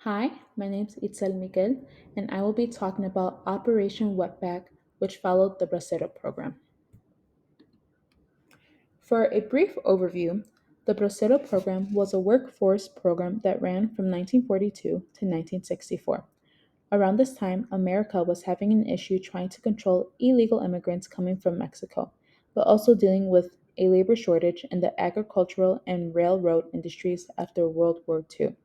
Hi, my name is Itzel Miguel, and I will be talking about Operation Wetback, which followed the Bracero program. For a brief overview, the Bracero program was a workforce program that ran from 1942 to 1964. Around this time, America was having an issue trying to control illegal immigrants coming from Mexico, but also dealing with a labor shortage in the agricultural and railroad industries after World War II.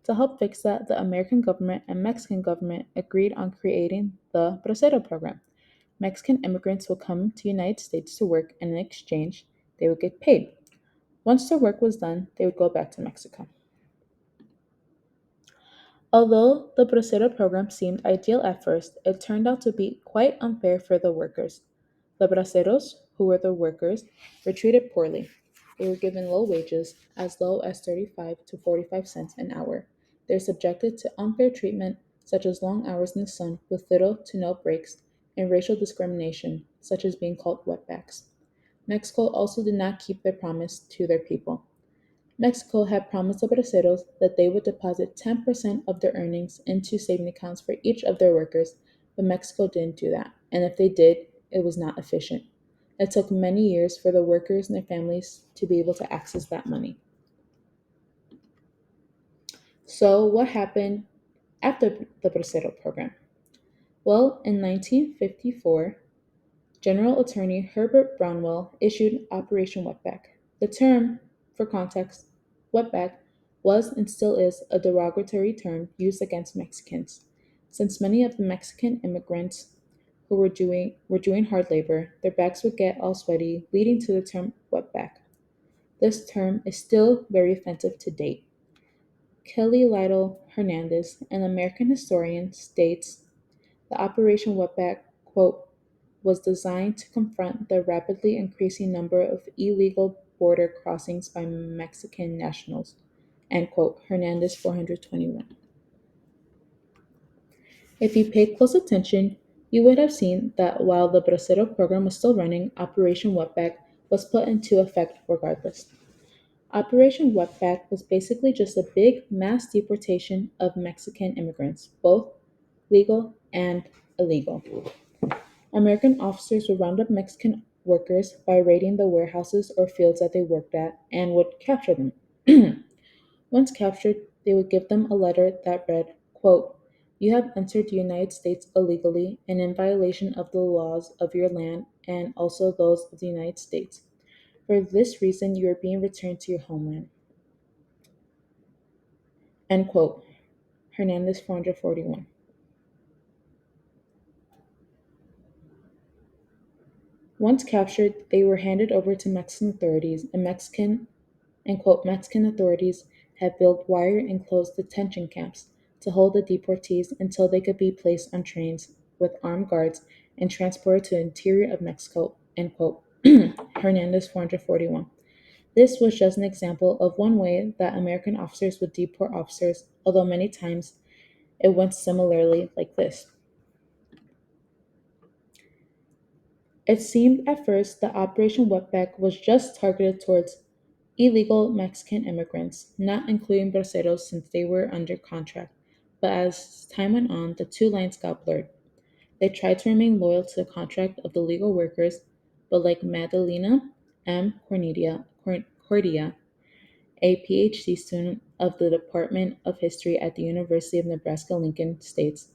To help fix that, the American government and Mexican government agreed on creating the Bracero program. Mexican immigrants would come to the United States to work, and in exchange, they would get paid. Once their work was done, they would go back to Mexico. Although the Bracero program seemed ideal at first, it turned out to be quite unfair for the workers. The braceros, who were the workers, were treated poorly. They were given low wages, as low as 35 to 45 cents an hour. They were subjected to unfair treatment, such as long hours in the sun with little to no breaks, and racial discrimination, such as being called wetbacks. Mexico also did not keep their promise to their people. Mexico had promised the braceros that they would deposit 10% of their earnings into saving accounts for each of their workers, but Mexico didn't do that, and if they did, it was not efficient. It took many years for the workers and their families to be able to access that money. So, what happened after the Bracero program? Well, in 1954, General Attorney Herbert Brownell issued Operation Wetback. The term, for context, wetback was and still is a derogatory term used against Mexicans. Since many of the Mexican immigrants who were doing hard labor, their backs would get all sweaty, leading to the term wetback. This term is still very offensive to date. Kelly Lytle Hernandez, an American historian, states the Operation Wetback, quote, was designed to confront the rapidly increasing number of illegal border crossings by Mexican nationals, end quote, Hernandez 421. If you paid close attention, you would have seen that while the Bracero program was still running, Operation Wetback was put into effect regardless. Operation Wetback was basically just a big mass deportation of Mexican immigrants, both legal and illegal. American officers would round up Mexican workers by raiding the warehouses or fields that they worked at and would capture them. Once captured, they would give them a letter that read, quote, you have entered the United States illegally and in violation of the laws of your land and also those of the United States. For this reason, you are being returned to your homeland. End quote. Hernandez 441. Once captured, they were handed over to Mexican authorities, and Mexican authorities had built wire enclosed detention camps to hold the deportees until they could be placed on trains with armed guards and transported to the interior of Mexico. End quote. Hernandez 441. This was just an example of one way that American officers would deport officers, although many times it went similarly like this. It seemed at first that Operation Wetback was just targeted towards illegal Mexican immigrants, not including braceros since they were under contract. But as time went on, the two lines got blurred. They tried to remain loyal to the contract of the legal workers, but like Madalena M. Cordia, a PhD student of the Department of History at the University of Nebraska Lincoln, states,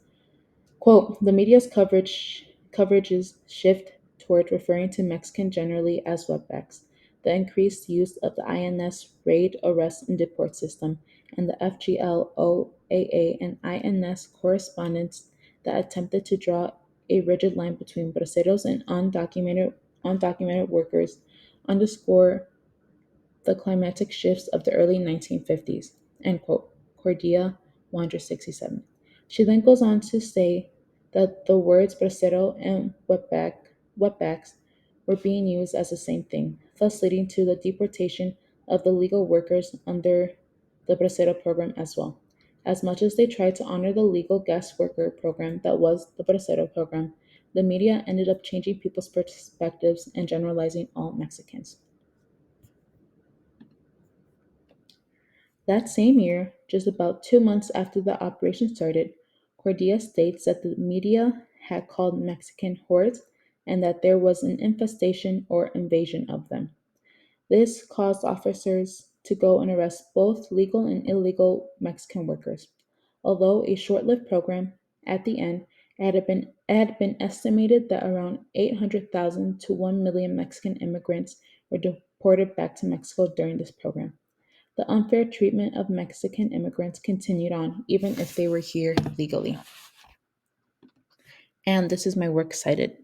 quote, the media's coverages shift toward referring to Mexican generally as wetbacks, the increased use of the INS raid, arrest, and deport system, and the FGLOAA and INS correspondence that attempted to draw a rigid line between braceros and undocumented workers underscore the climatic shifts of the early 1950s, end quote, Cordia 167. She then goes on to say that the words bracero and wetbacks were being used as the same thing, thus leading to the deportation of the legal workers under the bracero program as well. As much as they tried to honor the legal guest worker program that was the bracero program, the media ended up changing people's perspectives and generalizing all Mexicans. That same year, just about 2 months after the operation started, Cordia states that the media had called Mexican hordes and that there was an infestation or invasion of them. This caused officers to go and arrest both legal and illegal Mexican workers. Although a short lived program, at the end, it had been estimated that around 800,000 to 1 million Mexican immigrants were deported back to Mexico during this program. The unfair treatment of Mexican immigrants continued on, even if they were here legally. And this is my works cited.